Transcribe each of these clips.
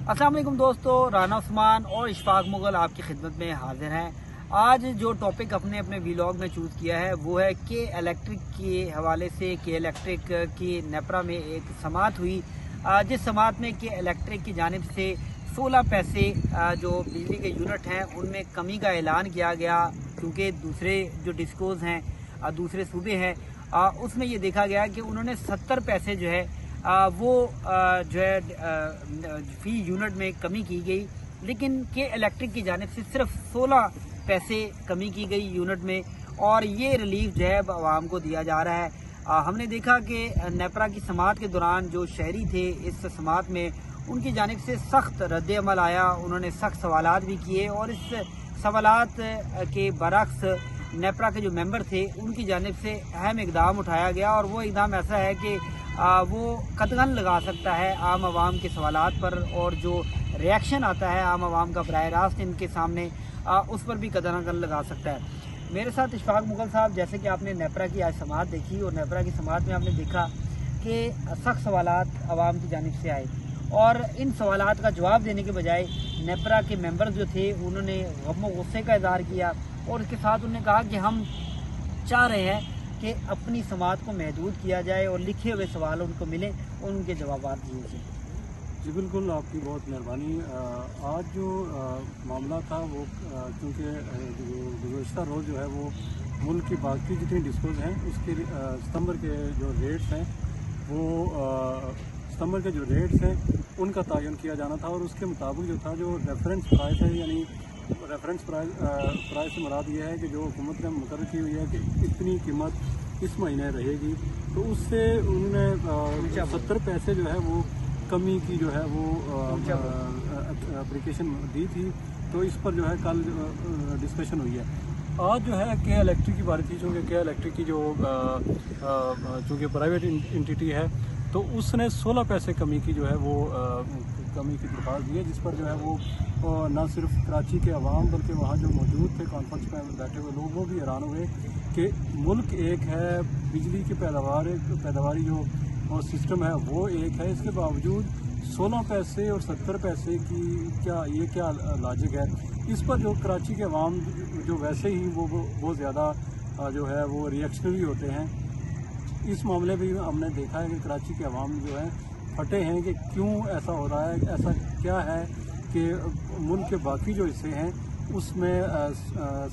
अस्सलाम वालेकुम दोस्तों, राना उस्मान और इशफाक मुगल आपकी खिदमत में हाजिर हैं। आज जो टॉपिक अपने अपने व्लॉग में चूज़ किया है वो है के इलेक्ट्रिक के हवाले से। के इलेक्ट्रिक की नेपरा में एक समात हुई, जिस समात में के इलेक्ट्रिक की जानिब से 16 पैसे जो बिजली के यूनिट हैं उनमें कमी का ऐलान किया गया, क्योंकि दूसरे जो डिस्कोज हैं दूसरे सूबे हैं उसमें ये देखा गया कि उन्होंने 70 पैसे जो है वो जो है फी यूनिट में कमी की गई, लेकिन के इलेक्ट्रिक की जानिब से सिर्फ 16 पैसे कमी की गई यूनिट में, और ये रिलीफ जो है आवाम को दिया जा रहा है। हमने देखा कि नेपरा की समात के दौरान जो शहरी थे इस समात में उनकी जानिब से सख्त रद्द अमल आया, उन्होंने सख्त सवालात भी किए, और इस सवालात के बरक्स नेपरा के जो मेंबर थे उनकी जानिब से अहम इकदाम उठाया गया, और वो इकदाम ऐसा है कि वो कदगन लगा सकता है आम आवाम के सवालात पर, और जो रिएक्शन आता है आम आवाम का बराह रास्त इनके सामने उस पर भी कदगन लगा सकता है। मेरे साथ इशफाक मुगल साहब, जैसे कि आपने नेपरा की आज समात देखी, और नेपरा की समात में आपने देखा कि सख्त सवालात आवाम की जानिब से आए, और इन सवालात का जवाब देने के बजाय नेपरा के मेंबर्स जो थे उन्होंने गम गुस्से का इज़हार किया, और उसके साथ उन्होंने कहा कि हम चाह रहे हैं कि अपनी समात को महदूद किया जाए और लिखे हुए सवाल उनको मिले और उनके जवाब दिए जाए। जी बिल्कुल, आपकी बहुत मेहरबानी। आज जो मामला था वो क्योंकि गुज़श्ता रोज़ जो है वो मुल्क की बाकी जितनी डिस्कोज हैं उसके सितंबर के जो रेट्स हैं वो सितंबर के जो रेट्स हैं उनका तयन किया जाना था, और उसके मुताबिक जो था जो रेफरेंस प्राइस है, यानी रेफरेंस प्राइस से मुराद ये है कि जो हुकूमत ने मुकर्रर की हुई है कि इतनी कीमत इस महीने रहेगी, तो उससे उन्होंने 70 पैसे जो है वो कमी की जो है वो एप्लीकेशन दी थी। तो इस पर जो है कल डिस्कशन हुई है। आज जो है के इलेक्ट्रिक की बात थी, चूँकि के इलेक्ट्रिक की जो चूँकि प्राइवेट एंटिटी है तो उसने 16 पैसे कमी की जो है वो कमी की दरख्वास्त दी है, जिस पर जो है वो न सिर्फ कराची के अवाम बल्कि वहाँ जो मौजूद थे कॉन्फ्रेंस में बैठे हुए लोग वो भी हैरान हुए कि मुल्क एक है, बिजली की पैदावारी जो और सिस्टम है वो एक है, इसके बावजूद 16 पैसे और 70 पैसे की क्या लॉजिक है। इस पर जो कराची के अवाम जो वैसे ही वो बहुत ज़्यादा जो है वो रिएक्शनरी होते हैं। इस मामले में भी हमने देखा है कि कराची के अवाम जो है फटे हैं कि क्यों ऐसा हो रहा है, ऐसा क्या है कि मुल्क के बाकी जो हिस्से हैं उसमें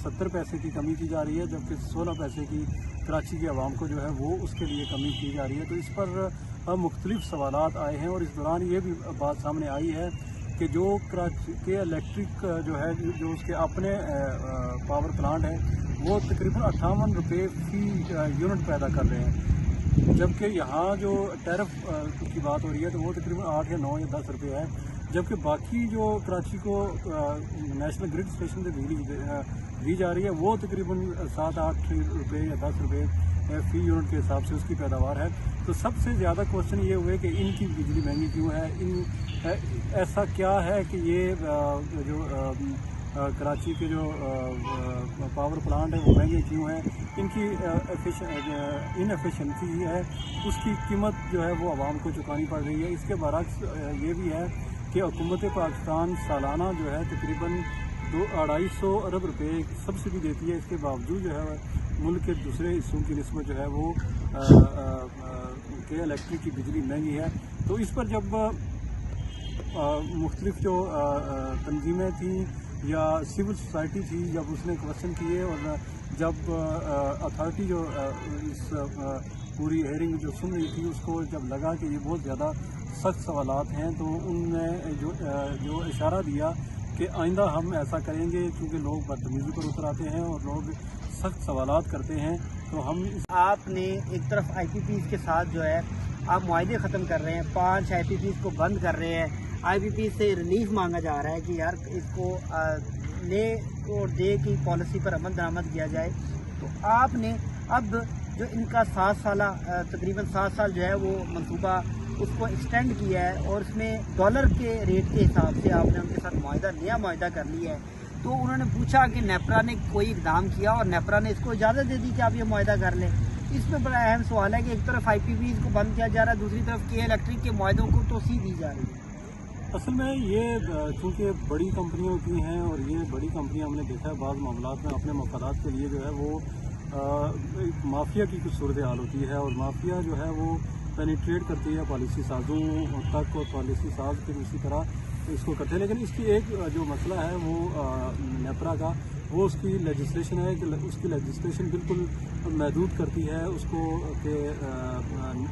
70 पैसे की कमी की जा रही है, जबकि 16 पैसे की कराची के अवाम को जो है वो उसके लिए कमी की जा रही है। तो इस पर मुख्तलिफ सवालात आए हैं, और इस दौरान ये भी बात सामने आई है कि जो कराची के इलेक्ट्रिक जो है जो उसके अपने पावर प्लांट है वो तकरीबन 58 रुपये फी यूनिट पैदा कर रहे हैं, जबकि यहाँ जो टैरिफ की बात हो रही है तो वो तकरीबन 8 या 9 या 10 रुपये है, जबकि बाकी जो कराची को नेशनल ग्रिड स्टेशन से बिजली दी जा रही है वो तकरीबन 7-8 रुपये या 10 रुपये फी यूनिट के हिसाब से उसकी पैदावार है। तो सबसे ज़्यादा क्वेश्चन ये हुए कि इनकी बिजली महंगी क्यों है, ऐसा क्या है कि ये जो कराची के जो पावर प्लांट है वो महंगे क्यों हैं, इनकी इनएफिशिएंसी है, उसकी कीमत जो है वो आवाम को चुकानी पड़ रही है। इसके बरक्स ये भी है कि हुकूमत पाकिस्तान सालाना जो है तकरीबन 200-250 अरब रुपए सब्सिडी देती है, इसके बावजूद जो है मुल्क के दूसरे हिस्सों की निस्बत जो है वो के इलेक्ट्रिक की बिजली महंगी है। तो इस पर जब मुख्तलिफ जो तंजीमें थी या सिविल सोसाइटी थी, जब उसने क्वेश्चन किए, और जब अथॉरिटी जो इस पूरी हेयरिंग जो सुन रही थी उसको जब लगा कि ये बहुत ज़्यादा सख्त सवालात हैं, तो उनने जो इशारा दिया कि आइंदा हम ऐसा करेंगे, क्योंकि लोग बदतमीज़ी पर उतर आते हैं और लोग सख्त सवालात करते हैं। तो हम आपने एक तरफ IPPs के साथ जो है आप मुआहदे ख़त्म कर रहे हैं, 5 IPPs को बंद कर रहे हैं, IPPs से रिलीफ मांगा जा रहा है कि यार इसको ले और दे की पॉलिसी पर अमल दरामद किया जाए। तो आपने अब जो इनका 7 साल तकरीबन 7 साल जो है वो मनसूबा उसको एक्सटेंड किया है, और उसमें डॉलर के रेट के हिसाब से आपने उनके साथ नया मुआहदा कर लिया है। तो उन्होंने पूछा कि नेपरा ने कोई इकदाम किया, और नेपरा ने इसको इजाज़त दे दी कि आप ये मुआहदा कर लें। इसमें बड़ा अहम सवाल है कि एक तरफ IPPs को बंद किया जा रहा है, दूसरी तरफ के इलेक्ट्रिक के मुआहदों को तोसी दी जा रही है। اصل میں یہ چونکہ بڑی کمپنیاں ہوتی ہیں اور یہ بڑی کمپنیاں ہم نے دیکھا ہے بعض معاملات میں اپنے مفادات کے لیے جو ہے وہ ایک مافیا کی کچھ صورتحال ہوتی ہے، اور مافیا جو ہے وہ پینیٹریٹ کرتی ہے پالیسی سازوں تک، اور پالیسی ساز پھر اسی طرح اس کو کرتے ہیں. لیکن اس کی ایک جو مسئلہ ہے وہ نیپرا کا، وہ اس کی لیجسلیشن ہے کہ اس کی لیجسلیشن بالکل محدود کرتی ہے اس کو کہ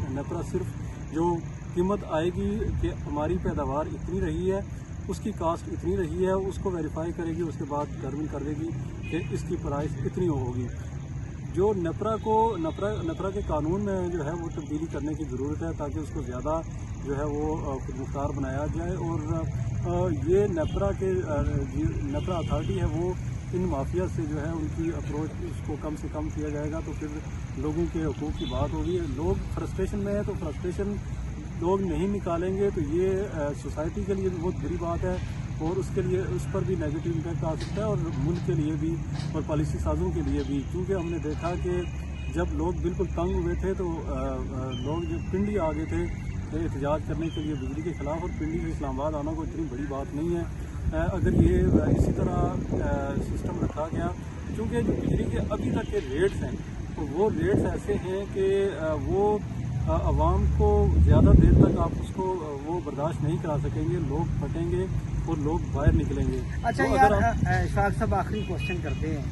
نیپرا صرف جو قیمت آئے گی کہ ہماری پیداوار اتنی رہی ہے، اس کی کاسٹ اتنی رہی ہے، اس کو ویریفائی کرے گی، اس کے بعد ڈٹرمن کر دے گی کہ اس کی پرائس اتنی ہوگی. جو نیپرا کے قانون میں جو ہے وہ تبدیلی کرنے کی ضرورت ہے تاکہ اس کو زیادہ جو ہے وہ خود مختار بنایا جائے، اور یہ نیپرا اتھارٹی ہے وہ ان مافیا سے جو ہے ان کی اپروچ اس کو کم سے کم کیا جائے گا تو پھر لوگوں کے حقوق کی بات ہوگی. لوگ فرسٹریشن میں ہیں تو فرسٹریشن لوگ نہیں نکالیں گے تو یہ سوسائٹی کے لیے بھی بہت بری بات ہے، اور اس کے لیے اس پر بھی نیگیٹو امپیکٹ آ سکتا ہے، اور ملک کے لیے بھی اور پالیسی سازوں کے لیے بھی. کیونکہ ہم نے دیکھا کہ جب لوگ بالکل تنگ ہوئے تھے تو لوگ جو پنڈی آ گئے تھے احتجاج کرنے کے لیے بجلی کے خلاف، اور پنڈی سے اسلام آباد آنا کوئی اتنی بڑی بات نہیں ہے. اگر یہ اسی طرح سسٹم رکھا گیا، چونکہ جو بجلی کے ابھی تک کے ریٹس ہیں تو وہ ریٹس ایسے ہیں کہ وہ عوام کو زیادہ دیر تک آپ اس کو وہ برداشت نہیں کرا سکیں گے، لوگ پھٹیں گے اور لوگ باہر نکلیں گے. اچھا تو یار اگر شاخ صاحب آخری کوشچن کرتے ہیں،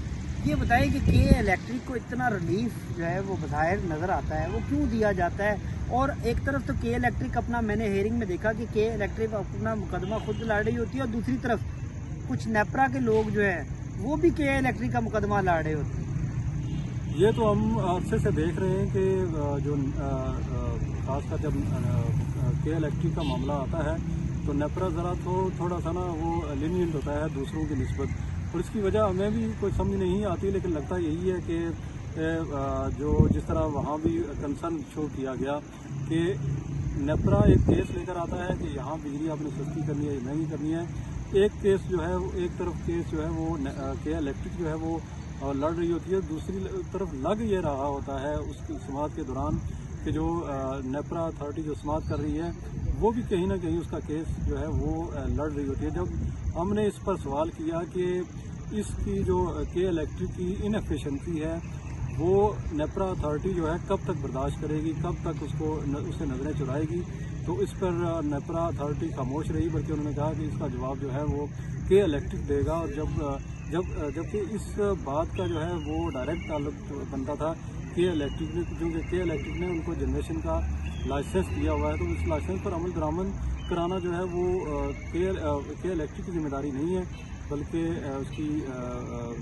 یہ بتائیں کہ کے الیکٹرک کو اتنا ریلیف جو ہے وہ بظاہر نظر آتا ہے وہ کیوں دیا جاتا ہے؟ اور ایک طرف تو کے الیکٹرک اپنا، میں نے ہیئرنگ میں دیکھا کہ کے الیکٹرک اپنا مقدمہ خود لڑ رہی ہوتی ہے، اور دوسری طرف کچھ نیپرا کے لوگ جو ہیں وہ بھی کے الیکٹرک کا مقدمہ لڑ رہے ہوتے ہیں. یہ تو ہم عرصے سے دیکھ رہے ہیں کہ جو خاص کر جب کے الیکٹرک کا معاملہ آتا ہے تو نیپرا ذرا تھوڑا سا نا وہ لینینٹ ہوتا ہے دوسروں کی نسبت، اور اس کی وجہ ہمیں بھی کوئی سمجھ نہیں آتی. لیکن لگتا یہی ہے کہ جو جس طرح وہاں بھی کنسرن شو کیا گیا کہ نیپرا ایک کیس لے کر آتا ہے کہ یہاں بجلی آپ نے سستی کرنی ہے یا نہیں کرنی ہے. ایک کیس جو ہے ایک طرف کیس جو ہے وہ کے الیکٹرک جو ہے وہ لڑ رہی ہوتی ہے، دوسری طرف لگ یہ رہا ہوتا ہے اس کی سماعت کے دوران کہ جو نیپرا اتھارٹی جو سماعت کر رہی ہے وہ بھی کہیں نہ کہیں اس کا کیس جو ہے وہ لڑ رہی ہوتی ہے. جب ہم نے اس پر سوال کیا کہ اس کی جو کے الیکٹرک کی انفیشنسی ہے وہ نیپرا اتھارٹی جو ہے کب تک برداشت کرے گی، کب تک اسے نظریں چرائے گی، تو اس پر نیپرا اتھارٹی خاموش رہی، بلکہ انہوں نے کہا کہ اس کا جواب جو ہے وہ کے الیکٹرک دے گا. اور جبکہ اس بات کا جو ہے وہ ڈائریکٹ تعلق بنتا تھا کے الیکٹرک نے، کیونکہ کے الیکٹرک نے ان کو جنریشن کا لائسنس دیا ہوا ہے، تو اس لائسنس پر عمل درآمد کرانا جو ہے وہ کے الیکٹرک کی ذمہ داری نہیں ہے بلکہ اس کی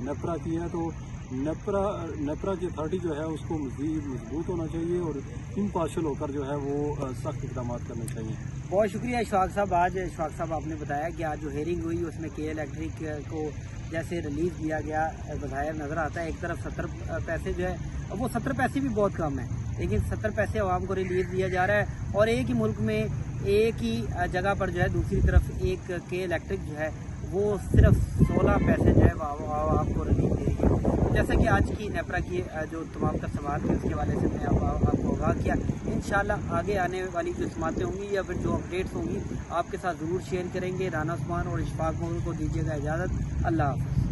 نیپرا کی ہے. تو نیپرا کی اتھارٹی جو ہے اس کو مزید مضبوط ہونا چاہیے اور امپارشل ہو کر جو ہے وہ سخت اقدامات کرنے چاہیے. بہت شکریہ اشفاق صاحب. آج اشفاق صاحب آپ نے بتایا کہ آج جو ہیئرنگ ہوئی اس میں کے الیکٹرک کو جیسے ریلیف دیا گیا بظاہر نظر آتا ہے. ایک طرف 70 پیسے جو ہے وہ 70 پیسے بھی بہت کم ہے، لیکن 70 پیسے عوام کو ریلیف دیا جا رہا ہے، اور ایک ہی ملک میں ایک ہی جگہ پر جو ہے دوسری طرف ایک کے الیکٹرک جو ہے وہ صرف 16 پیسے جو ہے عوام کو ریلیف دے رہی ہے. جیسا کہ آج کی نیپرا کی جو تمام تر سماعت تھی اس کے حوالے سے میں آپ کو آگاہ کیا. انشاءاللہ آگے آنے والی جو سماعتیں ہوں گی یا پھر جو اپڈیٹس ہوں گی آپ کے ساتھ ضرور شیئر کریں گے. رانا عثمان اور اشفاق مغل کو دیجیے گا اجازت. اللہ حافظ.